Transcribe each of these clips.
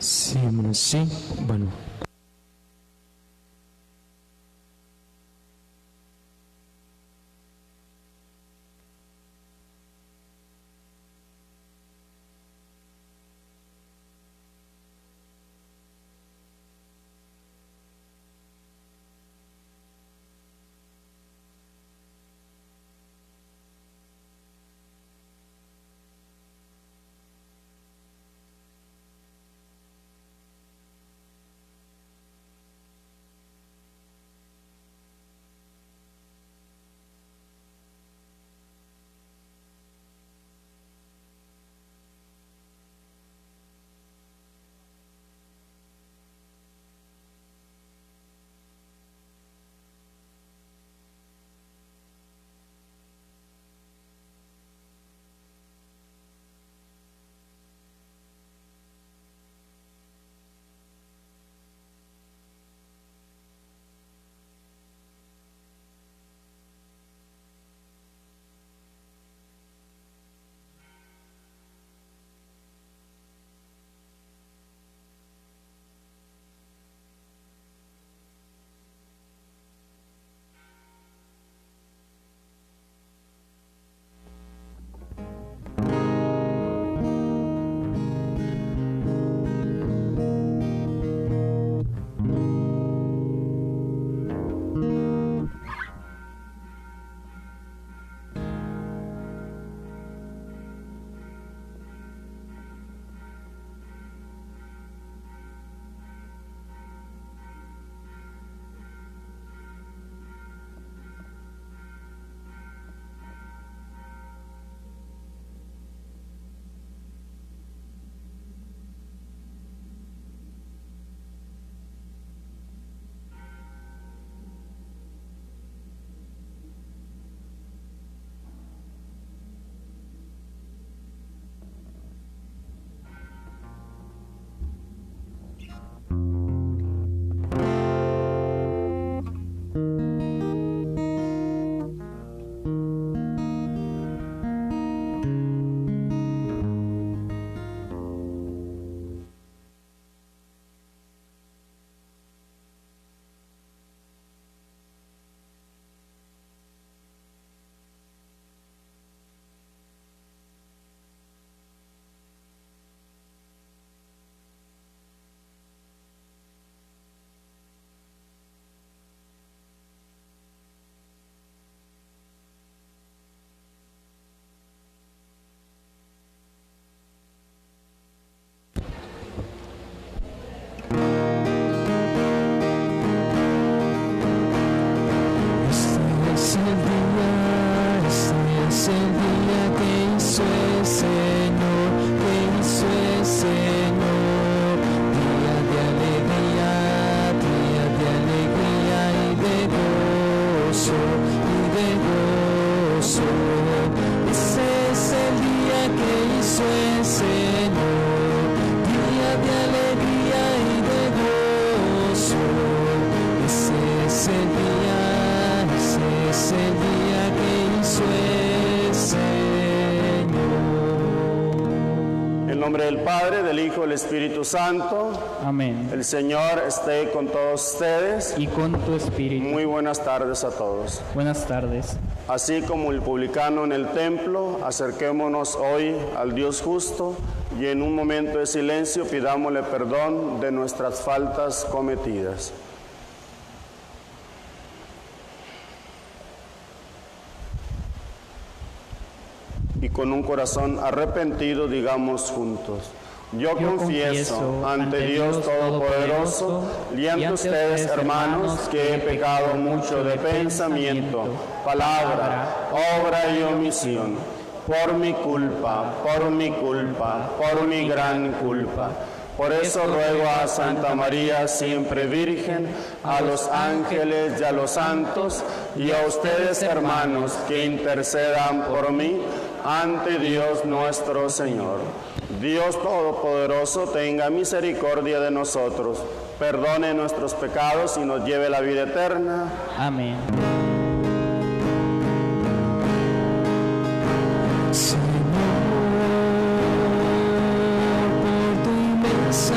Sí, bueno, sí, bueno. Del Padre, del Hijo, del Espíritu Santo. Amén. El Señor esté con todos ustedes. Y con tu espíritu. Muy buenas tardes a todos. Buenas tardes. Así como el publicano en el templo, acerquémonos hoy al Dios justo y en un momento de silencio pidámosle perdón de nuestras faltas cometidas. Y con un corazón arrepentido digamos juntos: Yo confieso ante Dios Todopoderoso y ante ustedes, hermanos, que he pecado mucho de pensamiento, palabra, obra y omisión, por mi culpa, por mi gran culpa. Por eso ruego a Santa María, siempre Virgen, a los ángeles y a los santos, y a ustedes, hermanos, que intercedan por mí ante Dios nuestro Señor. Dios Todopoderoso tenga misericordia de nosotros, perdone nuestros pecados y nos lleve a la vida eterna. Amén. Señor, por tu inmensa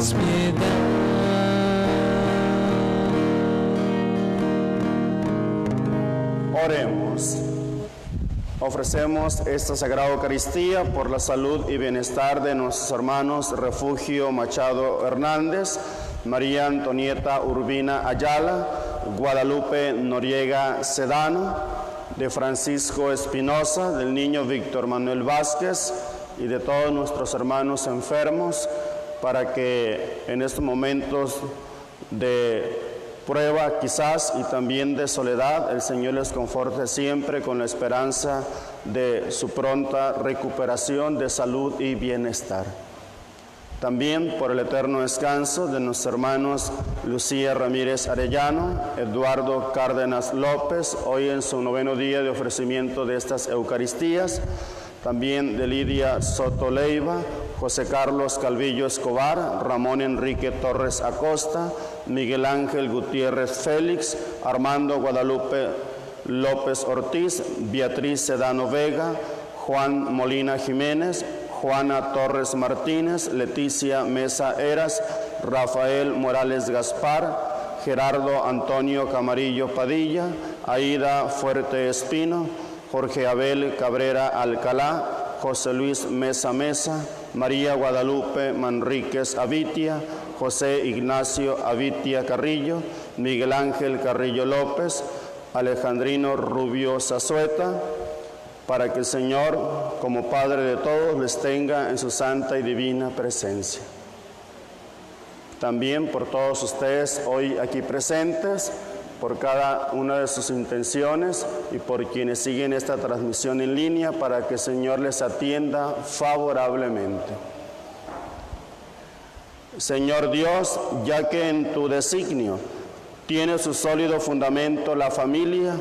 tengas piedad. Oremos. Ofrecemos esta Sagrada Eucaristía por la salud y bienestar de nuestros hermanos Refugio Machado Hernández, María Antonieta Urbina Ayala, Guadalupe Noriega Sedano, de Francisco Espinosa, del niño Víctor Manuel Vázquez y de todos nuestros hermanos enfermos, para que en estos momentos de prueba quizás y también de soledad, el Señor les conforte siempre con la esperanza de su pronta recuperación de salud y bienestar. También por el eterno descanso de nuestros hermanos Lucía Ramírez Arellano, Eduardo Cárdenas López, hoy en su 9º día de ofrecimiento de estas Eucaristías. También de Lidia Soto Leiva, José Carlos Calvillo Escobar, Ramón Enrique Torres Acosta, Miguel Ángel Gutiérrez Félix, Armando Guadalupe López Ortiz, Beatriz Sedano Vega, Juan Molina Jiménez, Juana Torres Martínez, Leticia Mesa Eras, Rafael Morales Gaspar, Gerardo Antonio Camarillo Padilla, Aida Fuerte Espino, Jorge Abel Cabrera Alcalá, José Luis Mesa Mesa, María Guadalupe Manríquez Avitia, José Ignacio Avitia Carrillo, Miguel Ángel Carrillo López, Alejandrino Rubio Zazueta, para que el Señor, como Padre de todos, les tenga en su santa y divina presencia. También por todos ustedes hoy aquí presentes, por cada una de sus intenciones y por quienes siguen esta transmisión en línea, para que el Señor les atienda favorablemente. Señor Dios, ya que en tu designio tiene su sólido fundamento la familia,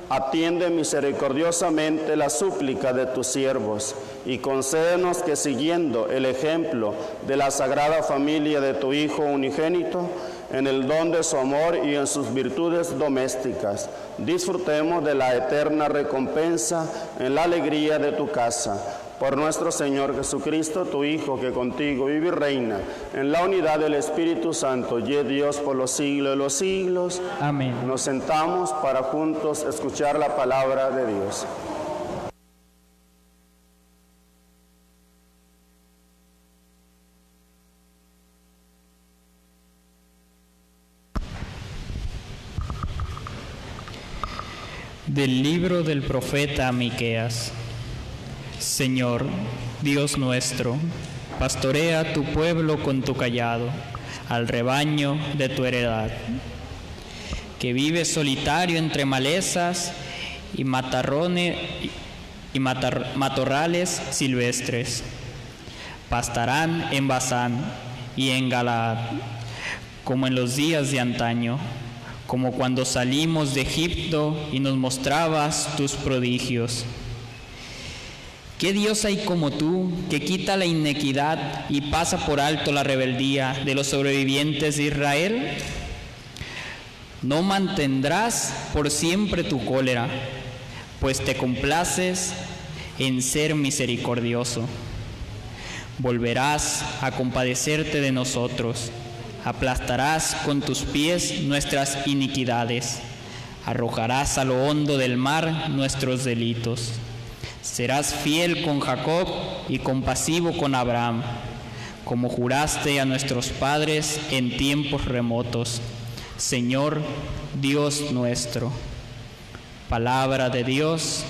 atiende misericordiosamente la súplica de tus siervos y concédenos que, siguiendo el ejemplo de la Sagrada Familia de tu Hijo unigénito, en el don de su amor y en sus virtudes domésticas, disfrutemos de la eterna recompensa en la alegría de tu casa. Por nuestro Señor Jesucristo, tu Hijo, que contigo vive y reina en la unidad del Espíritu Santo, y es Dios por los siglos de los siglos. Amén. Nos sentamos para juntos escuchar la palabra de Dios. Del libro del profeta Miqueas. Señor, Dios nuestro, pastorea tu pueblo con tu cayado, al rebaño de tu heredad, que vive solitario entre malezas y matorrales silvestres. Pastarán en Basán y en Galaad, como en los días de antaño, como cuando salimos de Egipto y nos mostrabas tus prodigios. ¿Qué Dios hay como tú, que quita la inequidad y pasa por alto la rebeldía de los sobrevivientes de Israel? No mantendrás por siempre tu cólera, pues te complaces en ser misericordioso. Volverás a compadecerte de nosotros, aplastarás con tus pies nuestras iniquidades, arrojarás a lo hondo del mar nuestros delitos. Serás fiel con Jacob y compasivo con Abraham, como juraste a nuestros padres en tiempos remotos. Señor, Dios nuestro. Palabra de Dios.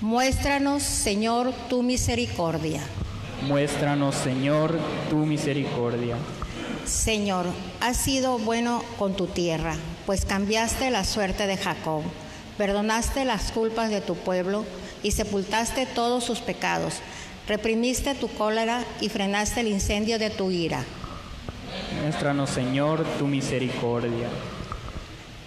Muéstranos, Señor, tu misericordia. Muéstranos, Señor, tu misericordia. Señor, has sido bueno con tu tierra, pues cambiaste la suerte de Jacob, perdonaste las culpas de tu pueblo y sepultaste todos sus pecados, reprimiste tu cólera y frenaste el incendio de tu ira. Muéstranos, Señor, tu misericordia.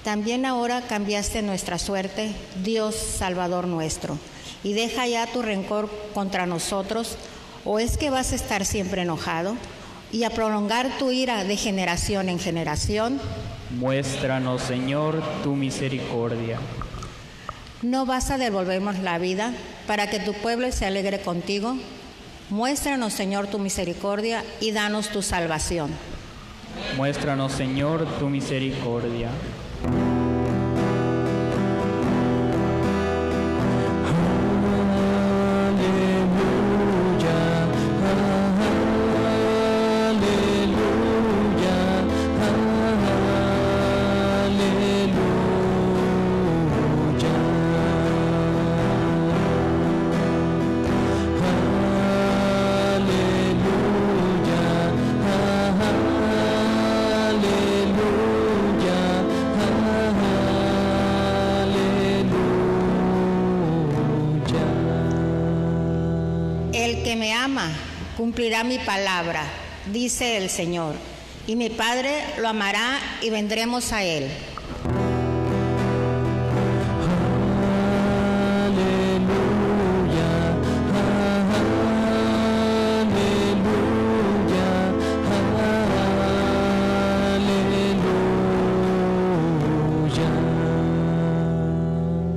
También ahora cambiaste nuestra suerte, Dios Salvador nuestro, y deja ya tu rencor contra nosotros, ¿o es que vas a estar siempre enojado y a prolongar tu ira de generación en generación? Muéstranos, Señor, tu misericordia. ¿No vas a devolvernos la vida para que tu pueblo se alegre contigo. Muéstranos, Señor, tu misericordia y danos tu salvación. Muéstranos, Señor, tu misericordia. El que me ama cumplirá mi palabra, dice el Señor, y mi Padre lo amará y vendremos a él.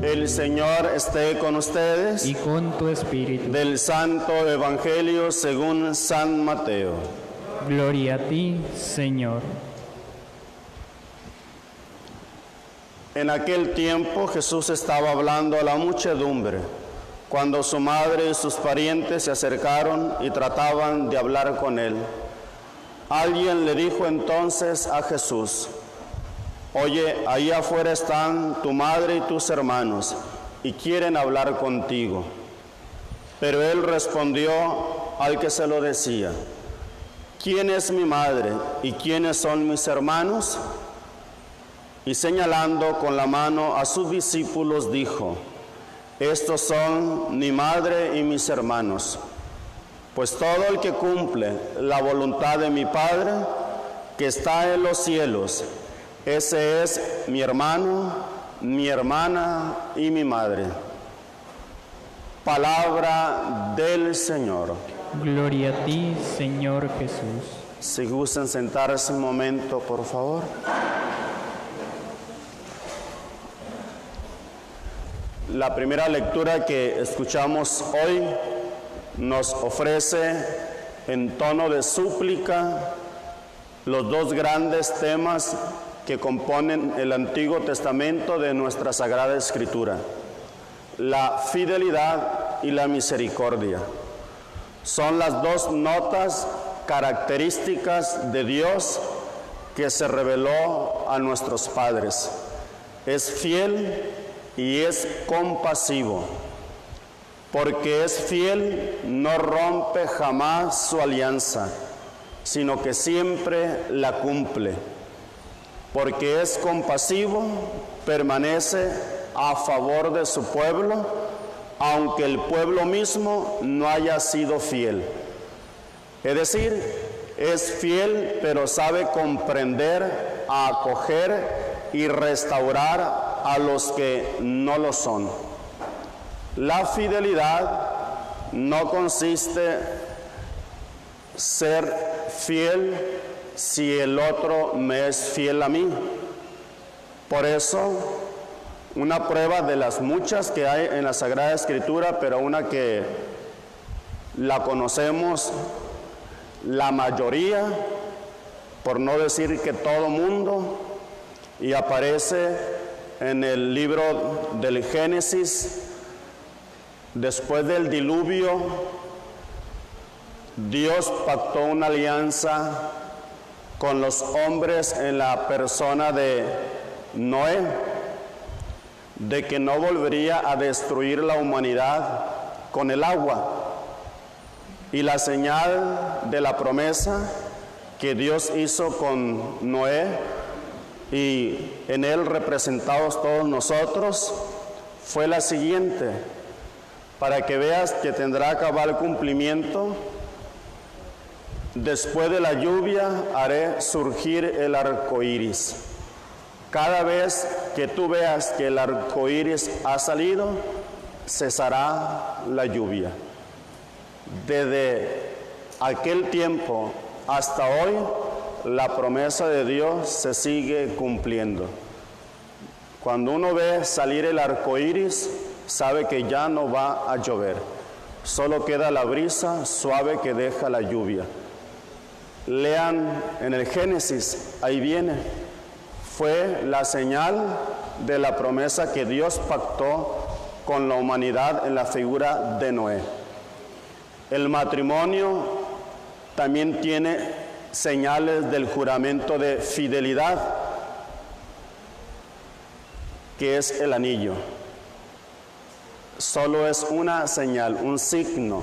El Señor esté con ustedes. Y con tu espíritu. Del Santo Evangelio según San Mateo. Gloria a ti, Señor. En aquel tiempo Jesús estaba hablando a la muchedumbre, cuando su madre y sus parientes se acercaron y trataban de hablar con él. Alguien le dijo entonces a Jesús: Oye, ahí afuera están tu madre y tus hermanos, y quieren hablar contigo. Pero él respondió al que se lo decía: ¿Quién es mi madre y quiénes son mis hermanos? Y señalando con la mano a sus discípulos dijo: Estos son mi madre y mis hermanos. Pues todo el que cumple la voluntad de mi Padre, que está en los cielos, ese es mi hermano, mi hermana y mi madre. Palabra del Señor. Gloria a ti, Señor Jesús. Si gustan sentarse un momento, por favor. La primera lectura que escuchamos hoy nos ofrece en tono de súplica los dos grandes temas que componen el Antiguo Testamento de nuestra Sagrada Escritura: la fidelidad y la misericordia. Son las dos notas características de Dios que se reveló a nuestros padres. Es fiel y es compasivo. Porque es fiel, no rompe jamás su alianza, sino que siempre la cumple. Porque es compasivo, permanece a favor de su pueblo, aunque el pueblo mismo no haya sido fiel. Es decir, es fiel, pero sabe comprender, acoger y restaurar a los que no lo son. La fidelidad no consiste ser fiel si el otro me es fiel a mí. Por eso, una prueba de las muchas que hay en la Sagrada Escritura, pero una que la conocemos la mayoría, por no decir que todo mundo, y aparece en el libro del Génesis. Después del diluvio, Dios pactó una alianza con los hombres en la persona de Noé, de que no volvería a destruir la humanidad con el agua. Y la señal de la promesa que Dios hizo con Noé, y en él representados todos nosotros, fue la siguiente: para que veas que tendrá cabal cumplimiento, después de la lluvia haré surgir el arco iris. Cada vez que tú veas que el arco iris ha salido, cesará la lluvia. Desde aquel tiempo hasta hoy, la promesa de Dios se sigue cumpliendo. Cuando uno ve salir el arco iris, sabe que ya no va a llover. Solo queda la brisa suave que deja la lluvia. Lean en el Génesis, ahí viene. Fue la señal de la promesa que Dios pactó con la humanidad en la figura de Noé. El matrimonio también tiene señales del juramento de fidelidad, que es el anillo. Solo es una señal, un signo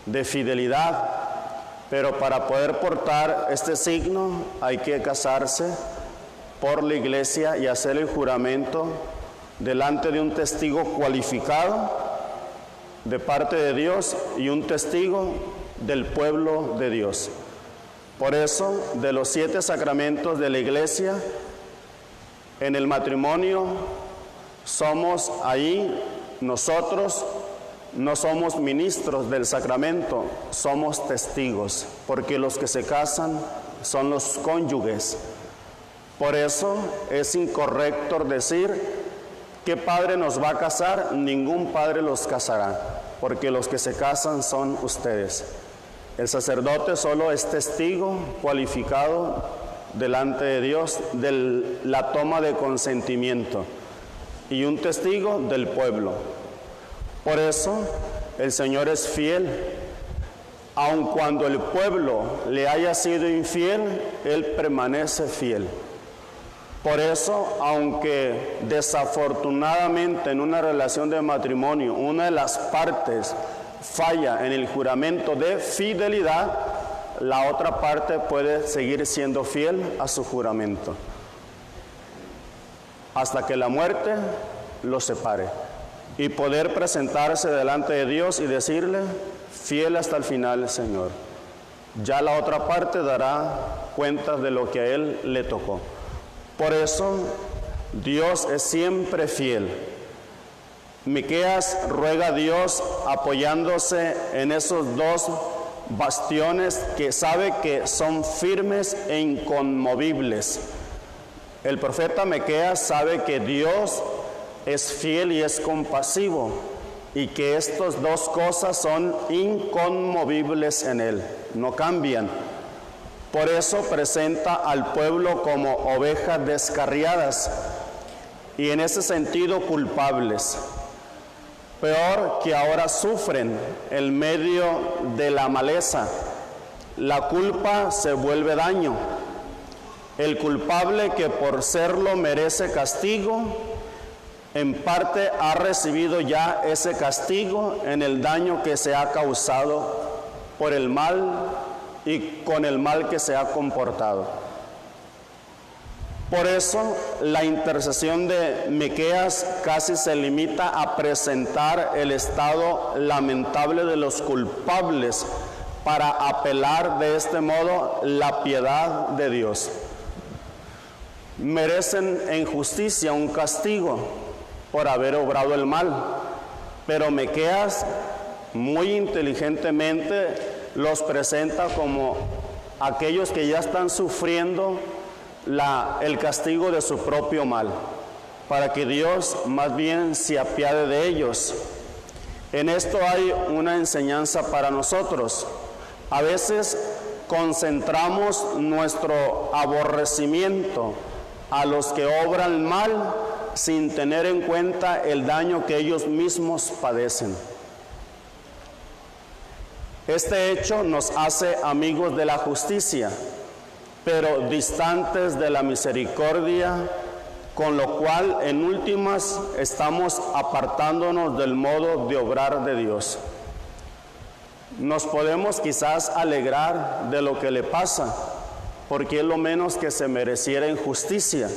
de fidelidad, pero para poder portar este signo hay que casarse por la iglesia y hacer el juramento delante de un testigo cualificado de parte de Dios y un testigo del pueblo de Dios. Por eso, de los 7 sacramentos de la iglesia, en el matrimonio somos ahí, nosotros no somos ministros del sacramento, somos testigos, porque los que se casan son los cónyuges. Por eso es incorrecto decir: ¿qué padre nos va a casar? Ningún padre los casará, porque los que se casan son ustedes. El sacerdote solo es testigo cualificado delante de Dios de la toma de consentimiento y un testigo del pueblo. Por eso el Señor es fiel. Aun cuando el pueblo le haya sido infiel, Él permanece fiel. Por eso, aunque desafortunadamente en una relación de matrimonio una de las partes falla en el juramento de fidelidad, la otra parte puede seguir siendo fiel a su juramento hasta que la muerte los separe y poder presentarse delante de Dios y decirle: fiel hasta el final, Señor. Ya la otra parte dará cuentas de lo que a Él le tocó. Por eso, Dios es siempre fiel. Miqueas ruega a Dios apoyándose en esos 2 bastiones que sabe que son firmes e inconmovibles. El profeta Miqueas sabe que Dios es fiel y es compasivo, y que estas 2 cosas son inconmovibles en Él, no cambian. Por eso presenta al pueblo como ovejas descarriadas y en ese sentido culpables. Peor que ahora sufren en medio de la maleza. La culpa se vuelve daño. El culpable, que por serlo merece castigo, en parte ha recibido ya ese castigo en el daño que se ha causado por el mal y con el mal que se ha comportado. Por eso la intercesión de Miqueas casi se limita a presentar el estado lamentable de los culpables para apelar de este modo la piedad de Dios. Merecen en justicia un castigo por haber obrado el mal, pero Miqueas muy inteligentemente los presenta como aquellos que ya están sufriendo el castigo de su propio mal, para que Dios más bien se apiade de ellos. En esto hay una enseñanza para nosotros. A veces concentramos nuestro aborrecimiento a los que obran mal sin tener en cuenta el daño que ellos mismos padecen. Este hecho nos hace amigos de la justicia, pero distantes de la misericordia, con lo cual en últimas estamos apartándonos del modo de obrar de Dios. Nos podemos quizás alegrar de lo que le pasa, porque es lo menos que se mereciera en justicia,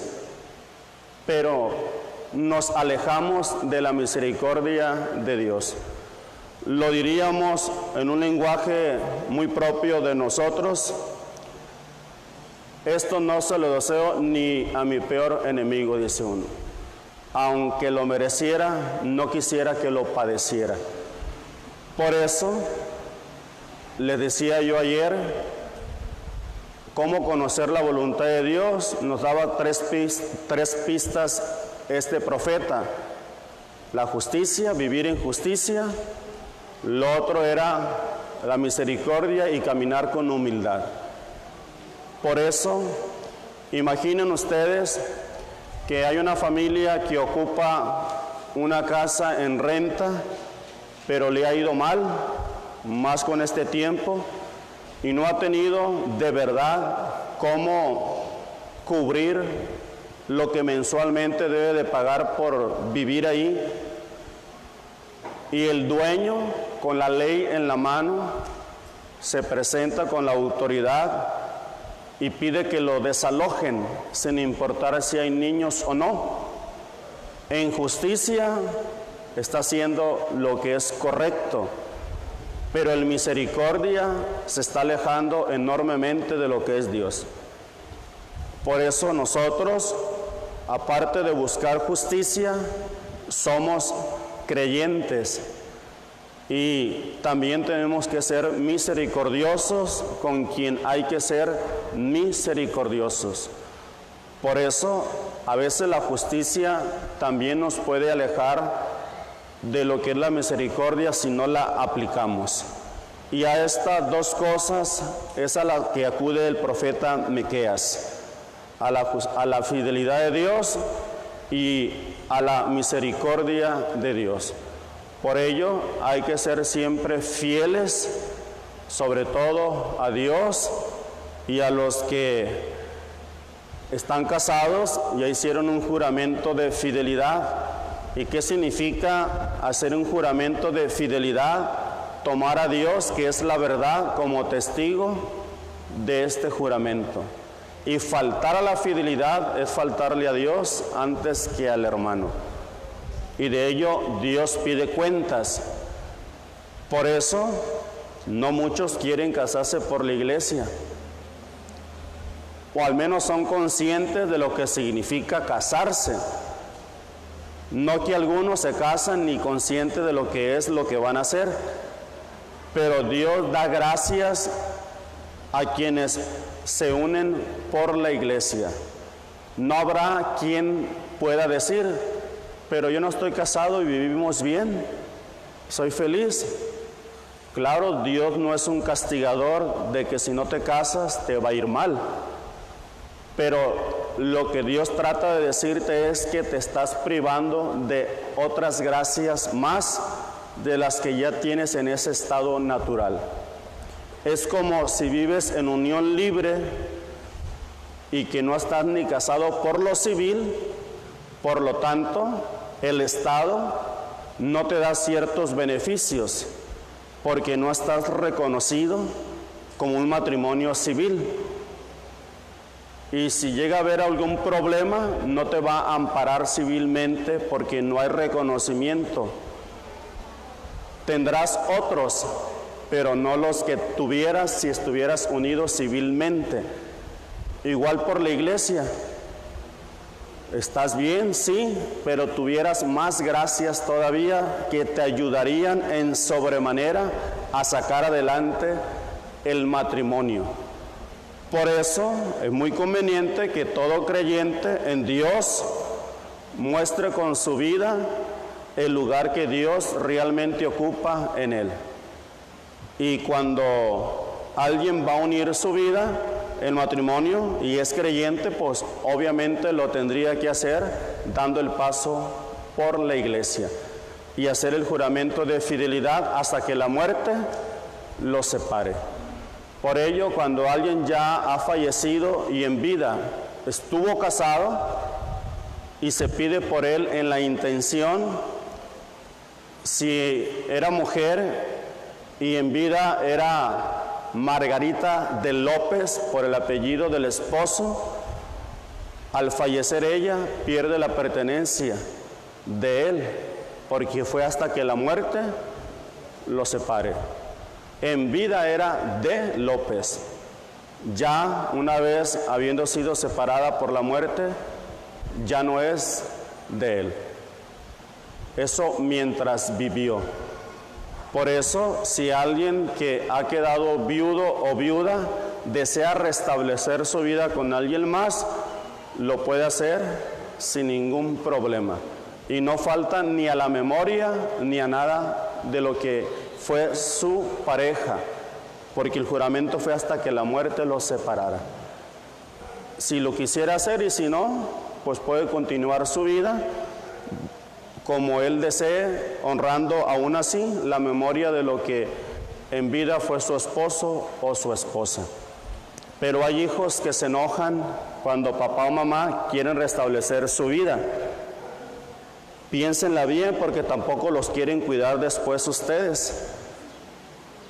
pero nos alejamos de la misericordia de Dios. Lo diríamos en un lenguaje muy propio de nosotros: esto no se lo deseo ni a mi peor enemigo, dice uno. Aunque lo mereciera, no quisiera que lo padeciera. Por eso, les decía yo ayer, cómo conocer la voluntad de Dios. Nos daba tres pistas este profeta. la justicia, vivir en justicia. Lo otro era la misericordia y caminar con humildad. Por eso, imaginen ustedes que hay una familia que ocupa una casa en renta, pero le ha ido mal, más con este tiempo, y no ha tenido de verdad cómo cubrir lo que mensualmente debe de pagar por vivir ahí. Y el dueño, con la ley en la mano, se presenta con la autoridad y pide que lo desalojen, sin importar si hay niños o no. En justicia está haciendo lo que es correcto, pero en misericordia se está alejando enormemente de lo que es Dios. Por eso nosotros, aparte de buscar justicia, somos creyentes y también tenemos que ser misericordiosos con quien hay que ser misericordiosos. Por eso, a veces la justicia también nos puede alejar de lo que es la misericordia si no la aplicamos. Y a estas dos cosas es a la que acude el profeta Miqueas, a la fidelidad de Dios y a la misericordia de Dios. Por ello hay que ser siempre fieles, sobre todo a Dios y a los que están casados, ya hicieron un juramento de fidelidad. ¿Y qué significa hacer un juramento de fidelidad? Tomar a Dios, que es la verdad, como testigo de este juramento. Y faltar a la fidelidad es faltarle a Dios antes que al hermano. Y de ello Dios pide cuentas. Por eso no muchos quieren casarse por la iglesia, o al menos son conscientes de lo que significa casarse. No que algunos se casan ni conscientes de lo que es lo que van a hacer, pero Dios da gracias a quienes se unen por la iglesia. No habrá quien pueda decir, pero yo no estoy casado y vivimos bien, soy feliz. Claro, Dios no es un castigador de que si no te casas te va a ir mal, pero lo que Dios trata de decirte es que te estás privando de otras gracias más de las que ya tienes en ese estado natural. Es como si vives en unión libre y que no estás ni casado por lo civil, por lo tanto, el Estado no te da ciertos beneficios porque no estás reconocido como un matrimonio civil. Y si llega a haber algún problema, no te va a amparar civilmente porque no hay reconocimiento. Tendrás otros, pero no los que tuvieras si estuvieras unido civilmente. Igual por la iglesia. Estás bien, sí, pero tuvieras más gracias todavía que te ayudarían en sobremanera a sacar adelante el matrimonio. Por eso es muy conveniente que todo creyente en Dios muestre con su vida el lugar que Dios realmente ocupa en él. Y cuando alguien va a unir su vida, el matrimonio, y es creyente, pues obviamente lo tendría que hacer dando el paso por la iglesia y hacer el juramento de fidelidad hasta que la muerte los separe. Por ello, cuando alguien ya ha fallecido y en vida estuvo casado y se pide por él en la intención, si era mujer y en vida era Margarita de López por el apellido del esposo, al fallecer ella pierde la pertenencia de él, porque fue hasta que la muerte lo separe. En vida era de López, ya una vez habiendo sido separada por la muerte, ya no es de él. Eso mientras vivió. Por eso, si alguien que ha quedado viudo o viuda desea restablecer su vida con alguien más, lo puede hacer sin ningún problema. y no falta ni a la memoria ni a nada de lo que fue su pareja, porque el juramento fue hasta que la muerte los separara. Si lo quisiera hacer y si no, pues puede continuar su vida como él desee, honrando aún así la memoria de lo que en vida fue su esposo o su esposa. Pero hay hijos que se enojan cuando papá o mamá quieren restablecer su vida. Piénsenla bien, porque tampoco los quieren cuidar después ustedes.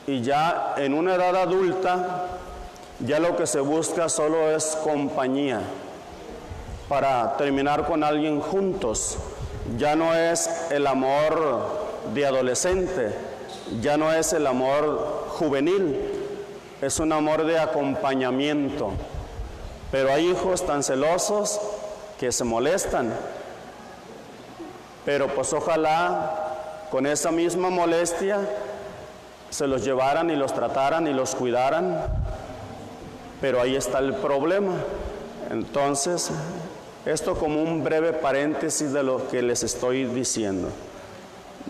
Y ya en una edad adulta, ya lo que se busca solo es compañía para terminar con alguien juntos. Ya no es el amor de adolescente, ya no es el amor juvenil, es un amor de acompañamiento. Pero hay hijos tan celosos que se molestan. Pero pues ojalá con esa misma molestia se los llevaran y los trataran y los cuidaran. Pero ahí está el problema. Entonces, esto como un breve paréntesis de lo que les estoy diciendo.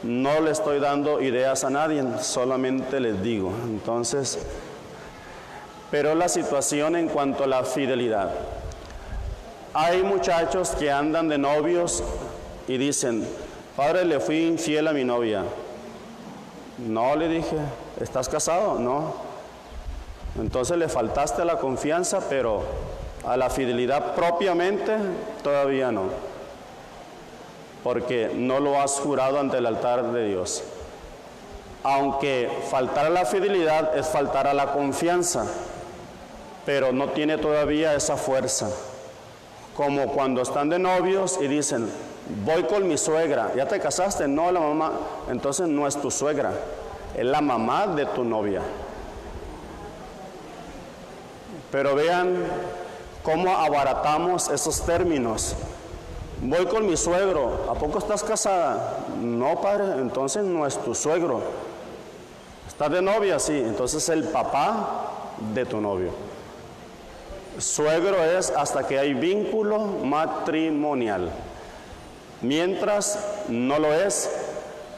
No le estoy dando ideas a nadie, solamente les digo. Entonces, pero la situación en cuanto a la fidelidad. Hay muchachos que andan de novios y dicen: padre, le fui infiel a mi novia. No, le dije, ¿estás casado? No. Entonces le faltaste a la confianza, pero a la fidelidad propiamente todavía no, porque no lo has jurado ante el altar de Dios. Aunque faltar a la fidelidad es faltar a la confianza, pero no tiene todavía esa fuerza. Como cuando están de novios y dicen: voy con mi suegra. ¿Ya te casaste? No, la mamá. Entonces no es tu suegra, es la mamá de tu novia. Pero vean cómo abaratamos esos términos. Voy con mi suegro. ¿A poco estás casada? No, padre, entonces no es tu suegro. ¿Estás de novia? Sí, entonces es el papá de tu novio. Suegro es hasta que hay vínculo matrimonial. Mientras no lo es,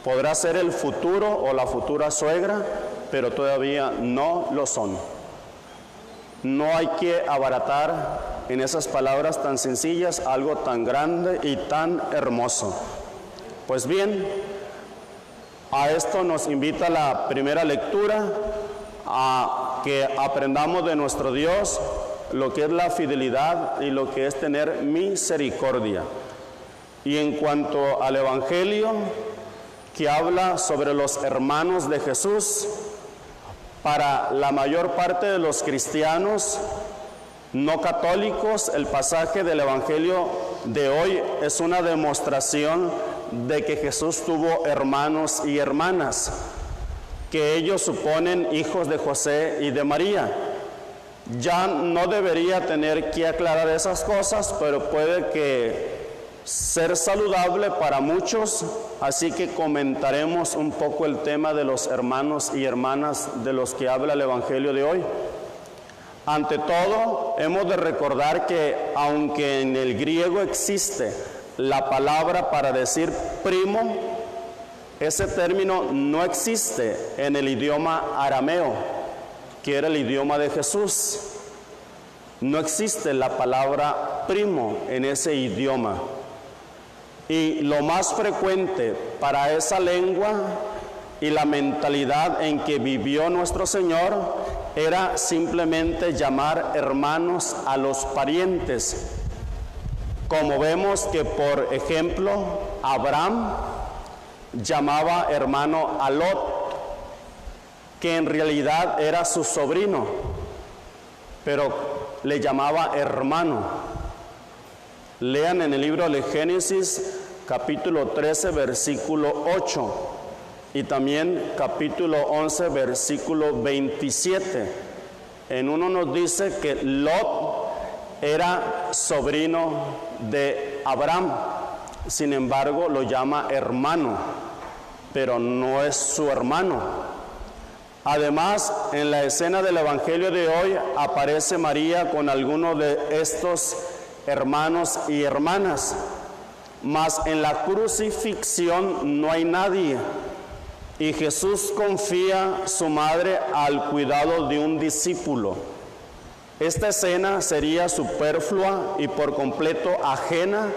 podrá ser el futuro o la futura suegra, pero todavía no lo son. No hay que abaratar en esas palabras tan sencillas algo tan grande y tan hermoso. Pues bien, a esto nos invita la primera lectura, a que aprendamos de nuestro Dios lo que es la fidelidad y lo que es tener misericordia. Y en cuanto al Evangelio, que habla sobre los hermanos de Jesús, para la mayor parte de los cristianos no católicos, el pasaje del Evangelio de hoy es una demostración de que Jesús tuvo hermanos y hermanas, que ellos suponen hijos de José y de María. Ya no debería tener que aclarar esas cosas, pero puede que ser saludable para muchos, así que comentaremos un poco el tema de los hermanos y hermanas de los que habla el Evangelio de hoy. Ante todo, hemos de recordar que aunque en el griego existe la palabra para decir primo, ese término no existe en el idioma arameo, que era el idioma de Jesús. No existe la palabra primo en ese idioma. Y lo más frecuente para esa lengua y la mentalidad en que vivió nuestro Señor era simplemente llamar hermanos a los parientes. Como vemos que, por ejemplo, Abraham llamaba hermano a Lot, que en realidad era su sobrino, pero le llamaba hermano. Lean en el libro de Génesis, capítulo 13, versículo 8, y también capítulo 11, versículo 27. En uno nos dice que Lot era sobrino de Abraham, sin embargo lo llama hermano, pero no es su hermano. Además, en la escena del Evangelio de hoy aparece María con alguno de estos hermanos y hermanas. mas en la crucifixión no hay nadie. Y Jesús confía su madre al cuidado de un discípulo. Esta escena sería superflua y por completo ajena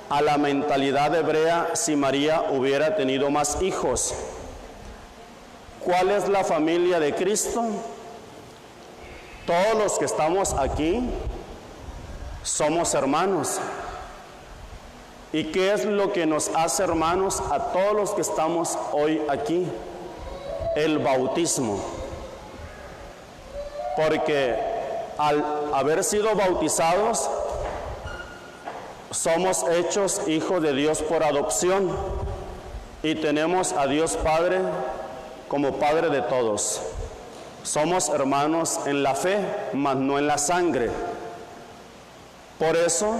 a la mentalidad hebrea si María hubiera tenido más hijos. ¿Cuál es la familia de Cristo? Todos los que estamos aquí somos hermanos. ¿Y qué es lo que nos hace hermanos a todos los que estamos hoy aquí? El bautismo. Porque al haber sido bautizados, somos hechos hijos de Dios por adopción y tenemos a Dios Padre como Padre de todos. Somos hermanos en la fe, mas no en la sangre. Por eso,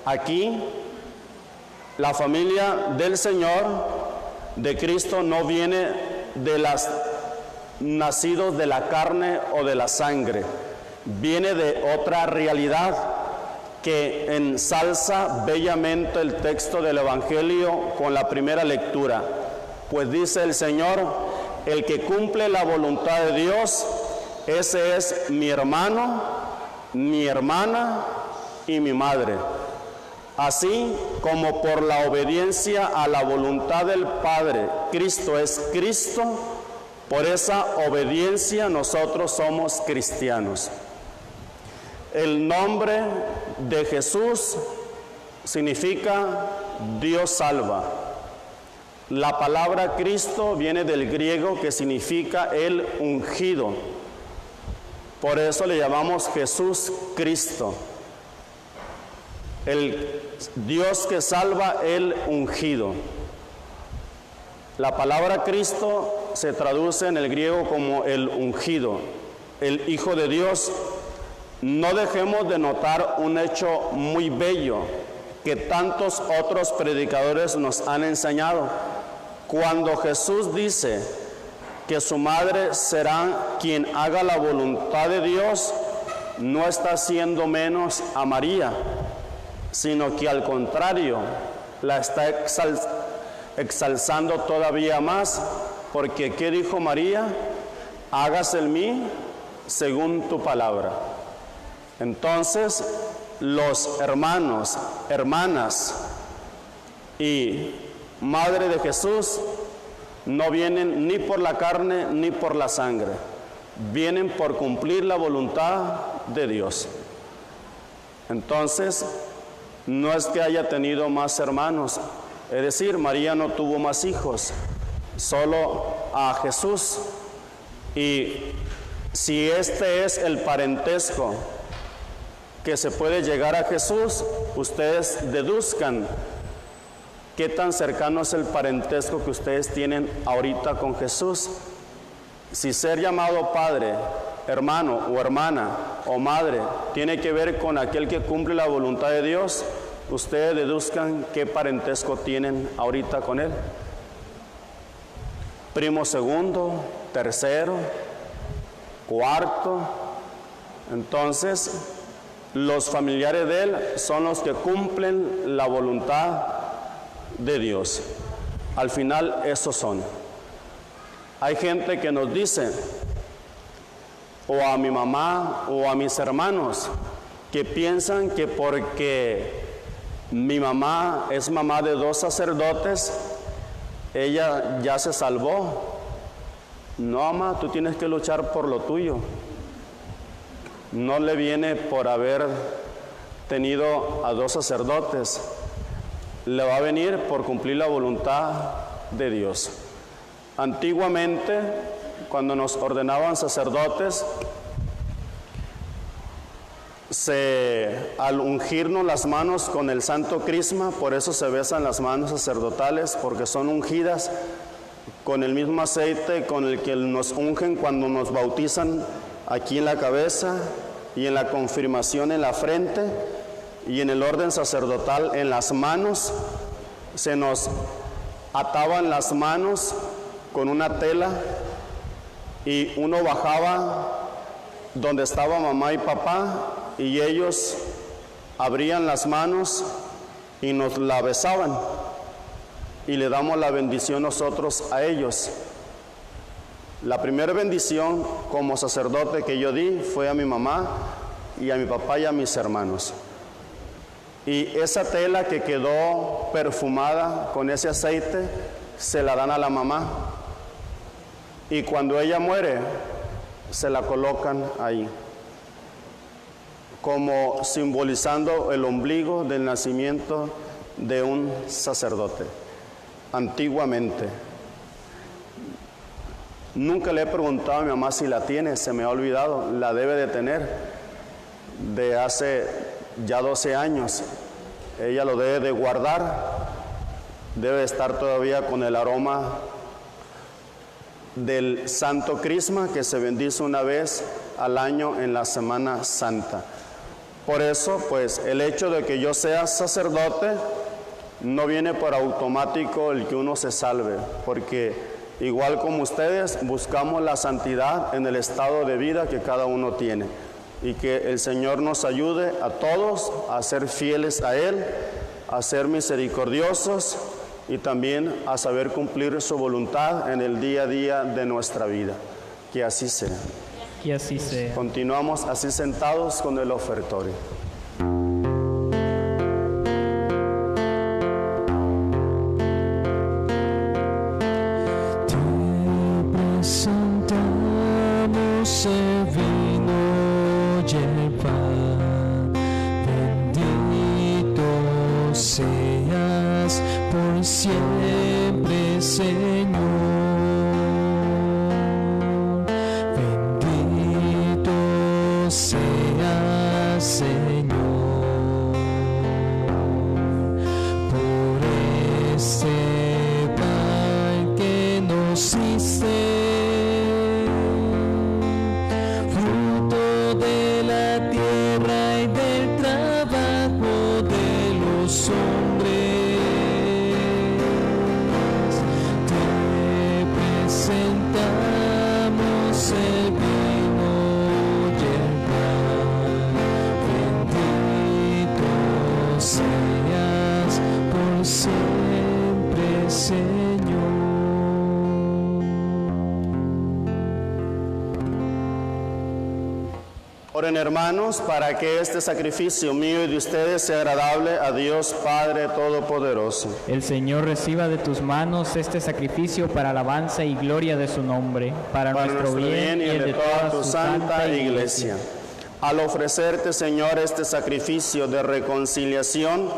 aquí, la familia del Señor, de Cristo, no viene de los nacidos de la carne o de la sangre. Viene de otra realidad que ensalza bellamente el texto del Evangelio con la primera lectura. Pues dice el Señor, el que cumple la voluntad de Dios, ese es mi hermano, mi hermana y mi madre. Así como por la obediencia a la voluntad del Padre, Cristo es Cristo, por esa obediencia nosotros somos cristianos. El nombre de Jesús significa Dios salva. La palabra Cristo viene del griego que significa el ungido. Por eso le llamamos Jesús Cristo. El Dios que salva, el ungido. La palabra Cristo se traduce en el griego como el ungido, el Hijo de Dios. No dejemos de notar un hecho muy bello que tantos otros predicadores nos han enseñado. Cuando Jesús dice que su madre será quien haga la voluntad de Dios, no está haciendo menos a María, sino que al contrario, la está exalzando todavía más, porque ¿qué dijo María? Hágase en mí según tu palabra. Entonces, los hermanos, hermanas y madre de Jesús no vienen ni por la carne ni por la sangre, vienen por cumplir la voluntad de Dios. Entonces, no es que haya tenido más hermanos, es decir, María no tuvo más hijos, solo a Jesús. Y si este es el parentesco que se puede llegar a Jesús, ustedes deduzcan qué tan cercano es el parentesco que ustedes tienen ahorita con Jesús. Si ser llamado padre, hermano o hermana o madre tiene que ver con aquel que cumple la voluntad de Dios, ustedes deduzcan qué parentesco tienen ahorita con él. Primo segundo, tercero, cuarto. Entonces, los familiares de él son los que cumplen la voluntad de Dios. Al final, esos son. Hay gente que nos dice, o a mi mamá o a mis hermanos, que piensan que porque mi mamá es mamá de 2 sacerdotes, ella ya se salvó. No, mamá, tú tienes que luchar por lo tuyo. No le viene por haber tenido a 2 sacerdotes, le va a venir por cumplir la voluntad de Dios. Antiguamente, cuando nos ordenaban sacerdotes, al ungirnos las manos con el santo crisma, por eso se besan las manos sacerdotales, porque son ungidas con el mismo aceite con el que nos ungen cuando nos bautizan aquí en la cabeza y en la confirmación en la frente y en el orden sacerdotal en las manos. Se nos ataban las manos con una tela y uno bajaba donde estaba mamá y papá y ellos abrían las manos y nos la besaban y le damos la bendición nosotros a ellos. La primera bendición como sacerdote que yo di fue a mi mamá y a mi papá y a mis hermanos. Y esa tela que quedó perfumada con ese aceite se la dan a la mamá. Y cuando ella muere, se la colocan ahí, como simbolizando el ombligo del nacimiento de un sacerdote. Antiguamente. Nunca le he preguntado a mi mamá si la tiene, se me ha olvidado, la debe de tener de hace ya 12 años. Ella lo debe de guardar, debe estar todavía con el aroma del Santo Crisma que se bendice una vez al año en la Semana Santa. Por eso, pues, el hecho de que yo sea sacerdote no viene por automático el que uno se salve, porque igual como ustedes, buscamos la santidad en el estado de vida que cada uno tiene. Y que el Señor nos ayude a todos a ser fieles a Él, a ser misericordiosos y también a saber cumplir su voluntad en el día a día de nuestra vida. Que así sea. Que así sea. Continuamos así sentados con el ofertorio. Presentamos el vino y el pan. Bendito seas por siempre, Señor. Bendito seas, Señor, por este pan que nos hiciste, fruto de la tierra y del trabajo de los hombres. Te presentamos el vino y el pan. Bendito seas por siempre, Señor. Oren, hermanos, para que este sacrificio mío y de ustedes sea agradable a Dios Padre Todopoderoso. El Señor reciba de tus manos este sacrificio para alabanza y gloria de su nombre, para nuestro bien y el de toda tu su santa Iglesia. Al ofrecerte, Señor, este sacrificio de reconciliación,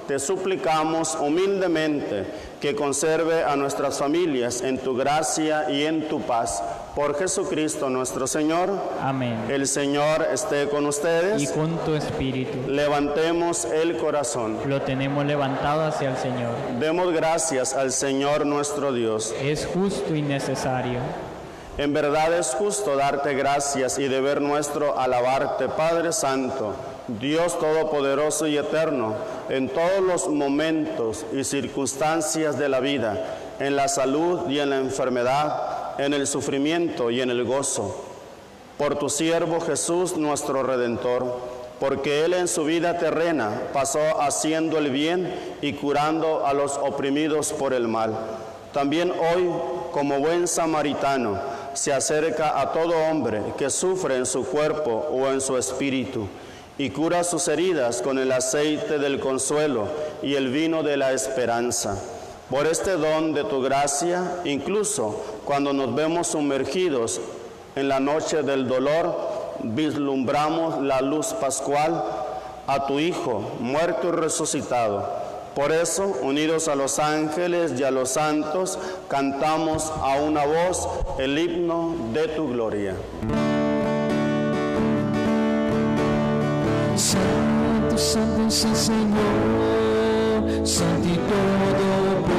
te suplicamos humildemente que conserve a nuestras familias en tu gracia y en tu paz. Por Jesucristo nuestro Señor. Amén. El Señor esté con ustedes. Y con tu espíritu. Levantemos el corazón. Lo tenemos levantado hacia el Señor. Demos gracias al Señor nuestro Dios. Es justo y necesario. En verdad es justo darte gracias y deber nuestro alabarte, Padre Santo, Dios Todopoderoso y Eterno, en todos los momentos y circunstancias de la vida, en la salud y en la enfermedad, en el sufrimiento y en el gozo. Por tu siervo Jesús, nuestro Redentor, porque Él en su vida terrena pasó haciendo el bien y curando a los oprimidos por el mal. También hoy, como buen samaritano, se acerca a todo hombre que sufre en su cuerpo o en su espíritu y cura sus heridas con el aceite del consuelo y el vino de la esperanza. Por este don de tu gracia, incluso cuando nos vemos sumergidos en la noche del dolor, vislumbramos la luz pascual a tu Hijo, muerto y resucitado. Por eso, unidos a los ángeles y a los santos, cantamos a una voz el himno de tu gloria. Santo, santo es el Señor, santo y todopoderoso.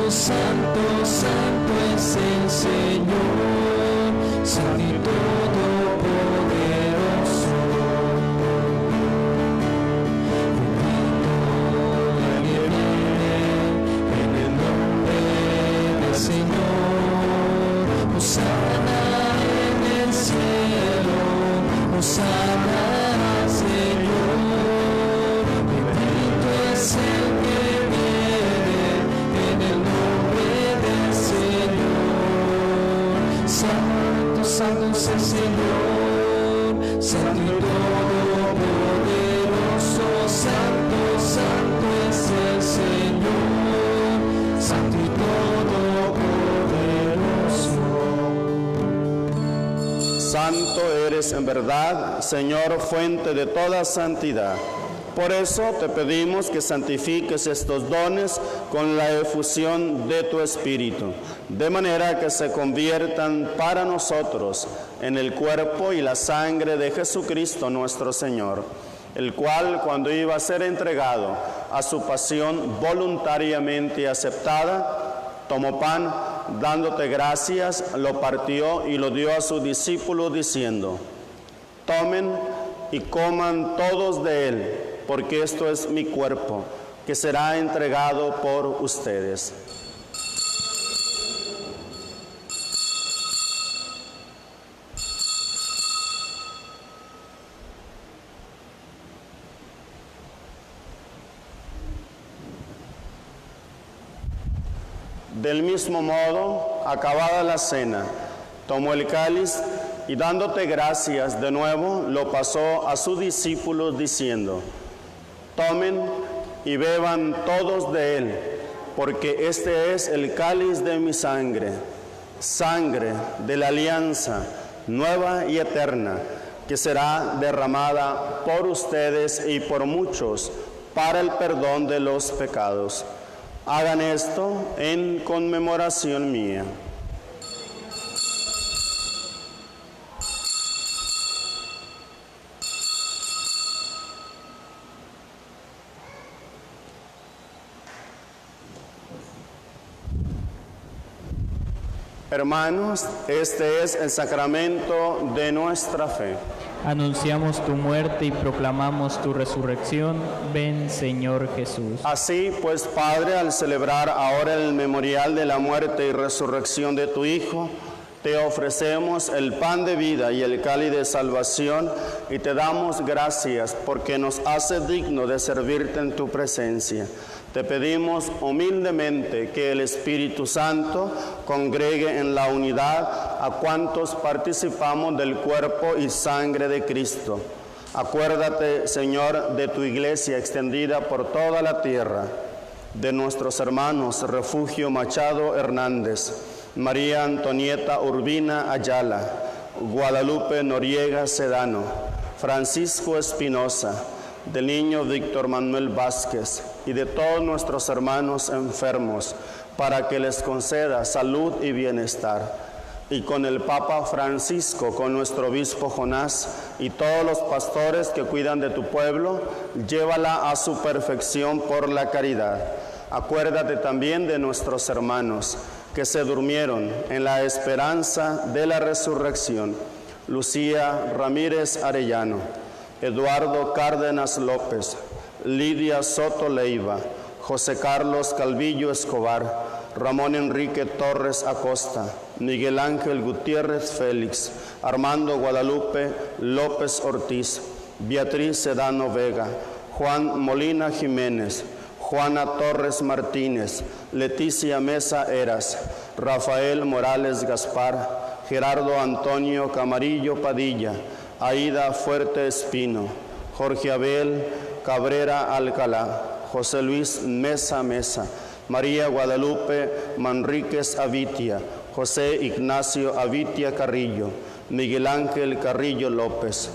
Santo, santo es el Señor, santo y todopoderoso. Hosana en el cielo, Hosana, Señor, bendito santo es el Señor, santo y todopoderoso, santo, santo es el Señor, santo y todopoderoso. Santo eres en verdad, Señor, fuente de toda santidad. Por eso te pedimos que santifiques estos dones con la efusión de tu Espíritu, de manera que se conviertan para nosotros en el cuerpo y la sangre de Jesucristo nuestro Señor, el cual, cuando iba a ser entregado a su pasión voluntariamente aceptada, tomó pan, dándote gracias, lo partió y lo dio a sus discípulos diciendo: tomen y coman todos de él, porque esto es mi cuerpo, que será entregado por ustedes. Del mismo modo, acabada la cena, tomó el cáliz y dándote gracias de nuevo, lo pasó a sus discípulos diciendo: tomen y beban todos de él, porque este es el cáliz de mi sangre, sangre de la alianza nueva y eterna, que será derramada por ustedes y por muchos para el perdón de los pecados. Hagan esto en conmemoración mía. Hermanos, este es el sacramento de nuestra fe. Anunciamos tu muerte y proclamamos tu resurrección. Ven, Señor Jesús. Así pues, Padre, al celebrar ahora el memorial de la muerte y resurrección de tu Hijo, te ofrecemos el pan de vida y el cáliz de salvación y te damos gracias porque nos hace digno de servirte en tu presencia. Te pedimos humildemente que el Espíritu Santo congregue en la unidad a cuantos participamos del cuerpo y sangre de Cristo. Acuérdate, Señor, de tu iglesia extendida por toda la tierra, de nuestros hermanos Refugio Machado Hernández, María Antonieta Urbina Ayala, Guadalupe Noriega Sedano, Francisco Espinosa, del niño Víctor Manuel Vázquez y de todos nuestros hermanos enfermos, para que les conceda salud y bienestar. Y con el Papa Francisco, con nuestro obispo Jonás y todos los pastores que cuidan de tu pueblo, llévala a su perfección por la caridad. Acuérdate también de nuestros hermanos que se durmieron en la esperanza de la resurrección: Lucía Ramírez Arellano, Eduardo Cárdenas López, Lidia Soto Leiva, José Carlos Calvillo Escobar, Ramón Enrique Torres Acosta, Miguel Ángel Gutiérrez Félix, Armando Guadalupe López Ortiz, Beatriz Sedano Vega, Juan Molina Jiménez, Juana Torres Martínez, Leticia Mesa Eras, Rafael Morales Gaspar, Gerardo Antonio Camarillo Padilla, Aida Fuerte Espino, Jorge Abel Cabrera Alcalá, José Luis Mesa Mesa, María Guadalupe Manríquez Avitia, José Ignacio Avitia Carrillo, Miguel Ángel Carrillo López,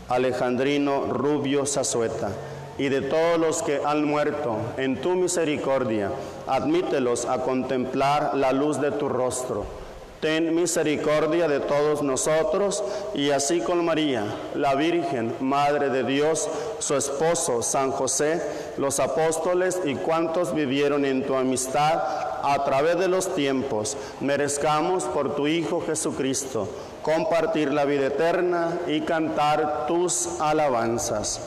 Alejandrino Rubio Zazueta, y de todos los que han muerto en tu misericordia, admítelos a contemplar la luz de tu rostro. Ten misericordia de todos nosotros, y así con María, la Virgen, Madre de Dios, su esposo, San José, los apóstoles y cuantos vivieron en tu amistad a través de los tiempos, merezcamos por tu Hijo Jesucristo compartir la vida eterna y cantar tus alabanzas.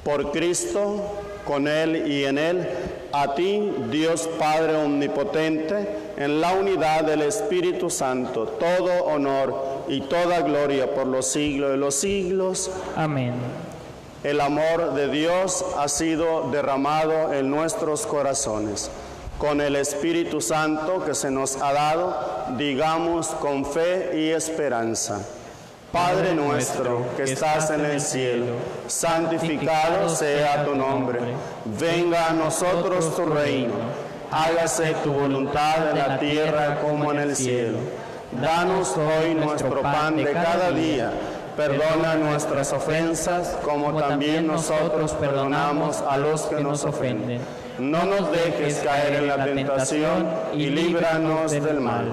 Por Cristo, con Él y en Él, a ti, Dios Padre Omnipotente, en la unidad del Espíritu Santo, todo honor y toda gloria por los siglos de los siglos. Amén. El amor de Dios ha sido derramado en nuestros corazones. Con el Espíritu Santo que se nos ha dado, digamos con fe y esperanza. Padre nuestro que estás en el cielo, santificado sea tu nombre. Venga a nosotros tu reino. Hágase tu voluntad en la tierra como en el cielo. Danos hoy nuestro pan de cada día. Perdona nuestras ofensas como también nosotros perdonamos a los que nos ofenden. No nos dejes caer en la tentación y líbranos del mal.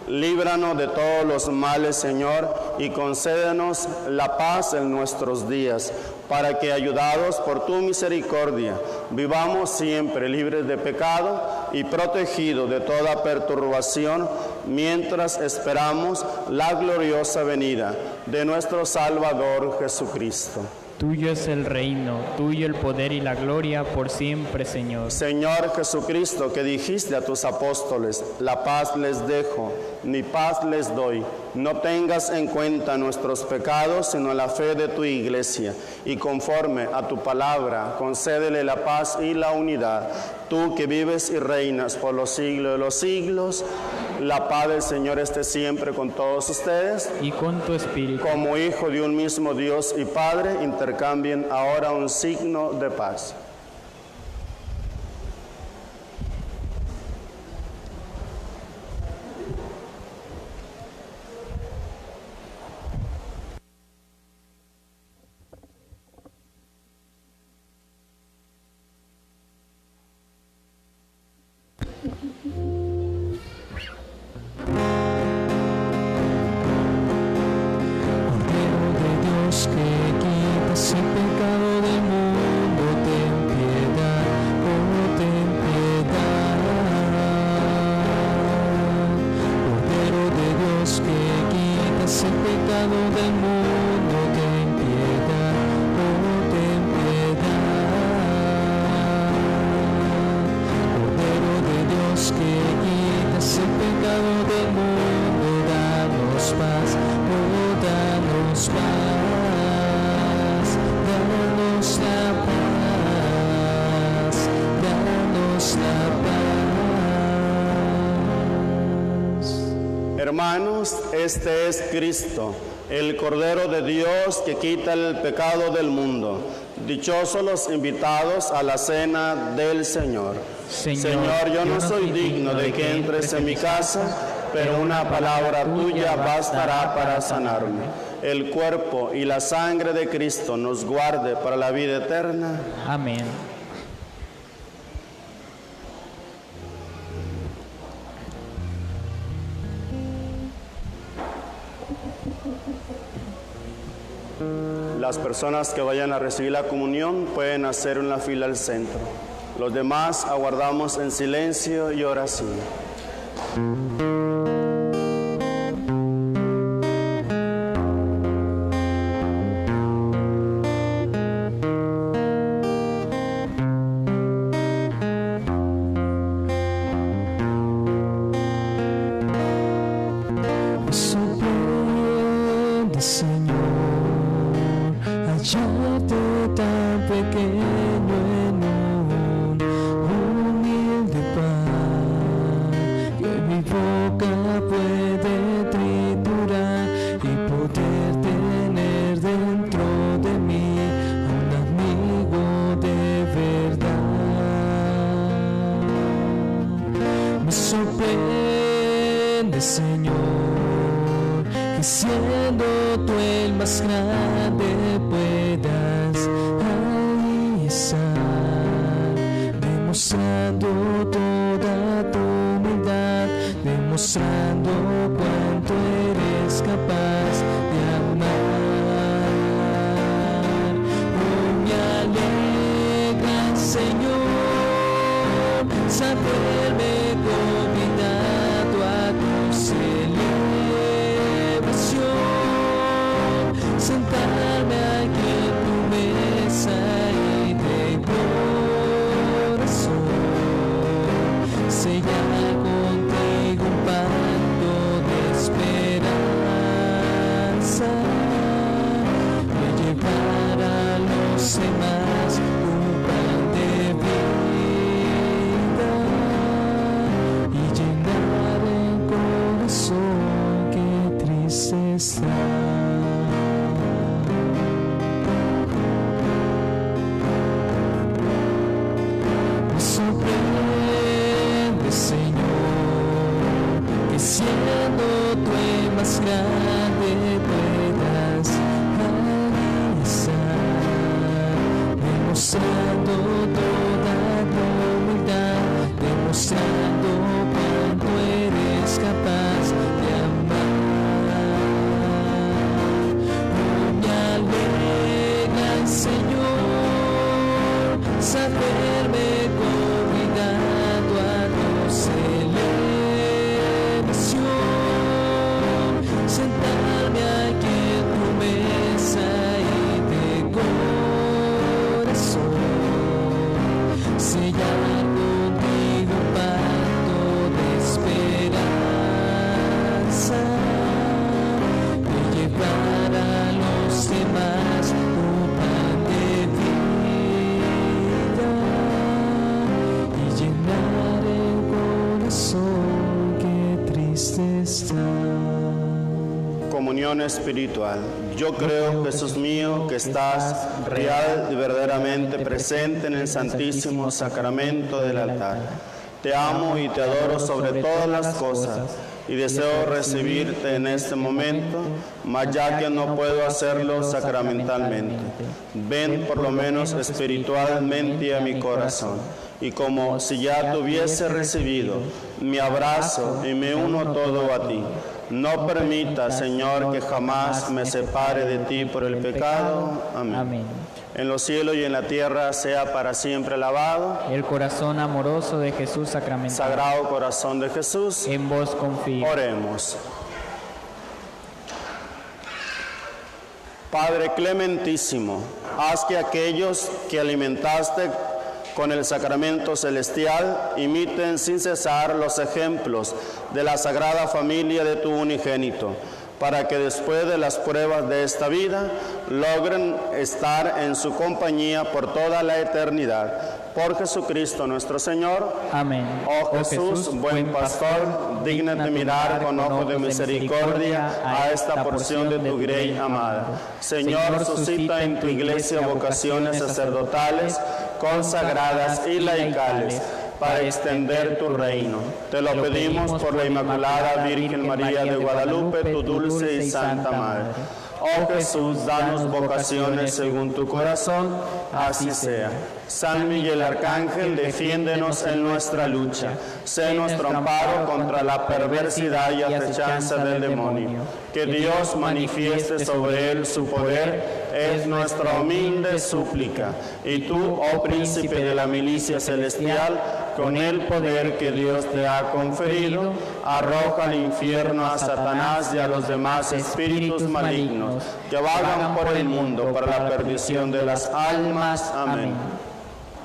Líbranos de todos los males, Señor, y concédenos la paz en nuestros días, para que, ayudados por tu misericordia, vivamos siempre libres de pecado y protegidos de toda perturbación, mientras esperamos la gloriosa venida de nuestro Salvador Jesucristo. Tuyo es el reino, tuyo el poder y la gloria por siempre, Señor. Señor Jesucristo, que dijiste a tus apóstoles, la paz les dejo, mi paz les doy. No tengas en cuenta nuestros pecados, sino la fe de tu iglesia. Y conforme a tu palabra, concédele la paz y la unidad. Tú que vives y reinas por los siglos de los siglos, la paz del Señor esté siempre con todos ustedes. Y con tu espíritu. Como hijo de un mismo Dios y Padre, intercambien ahora un signo de paz. Hermanos, este es Cristo, el Cordero de Dios que quita el pecado del mundo. Dichosos los invitados a la cena del Señor. Señor, yo no soy digno de que entres en mi casa, pero una palabra tuya bastará para sanarme. El cuerpo y la sangre de Cristo nos guarde para la vida eterna. Amén. Las personas que vayan a recibir la comunión pueden hacer una fila al centro. Los demás aguardamos en silencio y oración. Sellar contigo un pacto de esperanza. triste está. Me sorprende, Señor, que siendo tú el más grande puedas realizar, demostrando toda tu humildad, demostrando cuánto eres capaz de amar. Oh, me alegra, Señor, saberme convidado a tu celebración, sentarme aquí en tu mesa y de corazón sellar contigo un pacto de esperanza, de llevar a los demás tu pan de vida y llenar el corazón que triste está. Comunión espiritual. Yo creo, Jesús mío, que estás real y verdaderamente presente en el Santísimo Sacramento del altar. Te amo y te adoro sobre todas las cosas y deseo recibirte en este momento, mas ya que no puedo hacerlo sacramentalmente. Ven por lo menos espiritualmente a mi corazón. Y como si ya te hubiese recibido, me abrazo y me uno todo a ti. No permita, Señor, que jamás me separe de ti por el pecado. Amén. Amén. En los cielos y en la tierra sea para siempre alabado El corazón amoroso de Jesús sacramentado. Sagrado Corazón de Jesús. En vos confío. Oremos. Padre clementísimo, haz que aquellos que alimentaste con el sacramento celestial imiten sin cesar los ejemplos de la sagrada familia de tu unigénito, para que después de las pruebas de esta vida logren estar en su compañía por toda la eternidad. Por Jesucristo nuestro Señor. Amén. Oh Jesús, buen pastor, dígnate mirar con ojos de misericordia a esta porción de tu grey amada. Señor, suscita en tu iglesia vocaciones sacerdotales, consagradas y laicales, para extender tu reino. Te lo pedimos por la Inmaculada Virgen María de Guadalupe, tu dulce y santa Madre. Oh Jesús, danos vocaciones según tu corazón, así sea. San Miguel Arcángel, defiéndenos en nuestra lucha. Sé nuestro amparo contra la perversidad y acechanza del demonio. Que Dios manifieste sobre él su poder, es nuestra humilde súplica. Y tú, oh príncipe de la milicia celestial, con el poder que Dios te ha conferido, arroja al infierno a Satanás y a los demás espíritus malignos que vagan por el mundo para la perdición de las almas. Amén.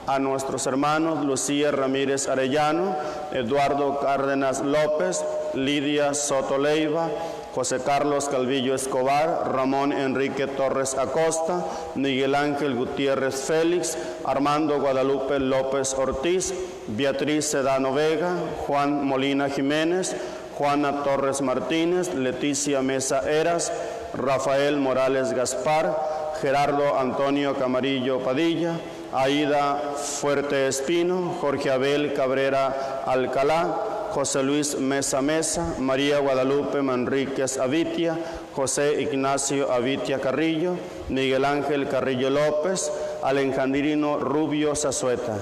A nuestros hermanos Lucía Ramírez Arellano, Eduardo Cárdenas López, Lidia Soto Leiva, José Carlos Calvillo Escobar, Ramón Enrique Torres Acosta, Miguel Ángel Gutiérrez Félix, Armando Guadalupe López Ortiz, Beatriz Sedano Vega, Juan Molina Jiménez, Juana Torres Martínez, Leticia Mesa Eras, Rafael Morales Gaspar, Gerardo Antonio Camarillo Padilla, Aida Fuerte Espino, Jorge Abel Cabrera Alcalá, José Luis Mesa Mesa, María Guadalupe Manríquez Avitia, José Ignacio Avitia Carrillo, Miguel Ángel Carrillo López, Alejandrino Rubio Zazueta.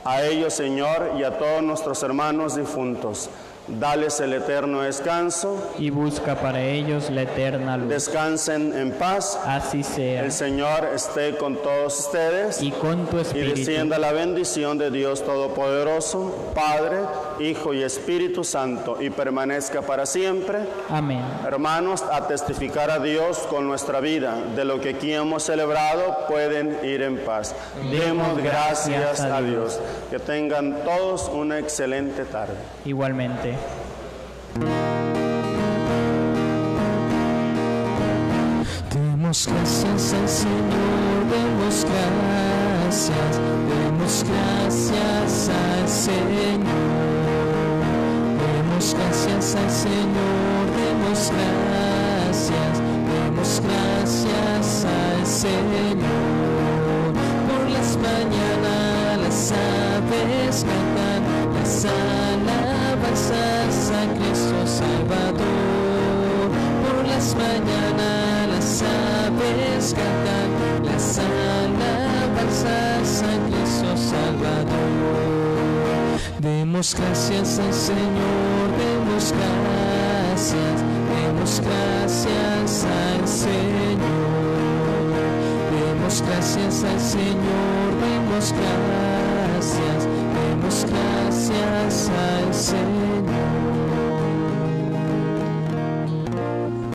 A ellos, Señor, y a todos nuestros hermanos difuntos, dales el eterno descanso. Y busca para ellos la eterna luz. Descansen en paz. Así sea. El Señor esté con todos ustedes. Y con tu Y espíritu. descienda la bendición de Dios Todopoderoso, Padre, Hijo y Espíritu Santo, y permanezca para siempre. Amén. Hermanos, a testificar a Dios con nuestra vida de lo que aquí hemos celebrado, pueden ir en paz. Demos gracias a Dios. Que tengan todos una excelente tarde. Igualmente. Demos gracias al Señor, demos gracias al Señor. Demos gracias al Señor, demos gracias. Señor. Por las mañanas las aves cantan las alabanzas a Cristo Salvador. Por las mañanas las aves cantan las alabanzas a Cristo Salvador. Demos gracias al Señor, demos gracias al Señor. Demos gracias al Señor, demos gracias al Señor.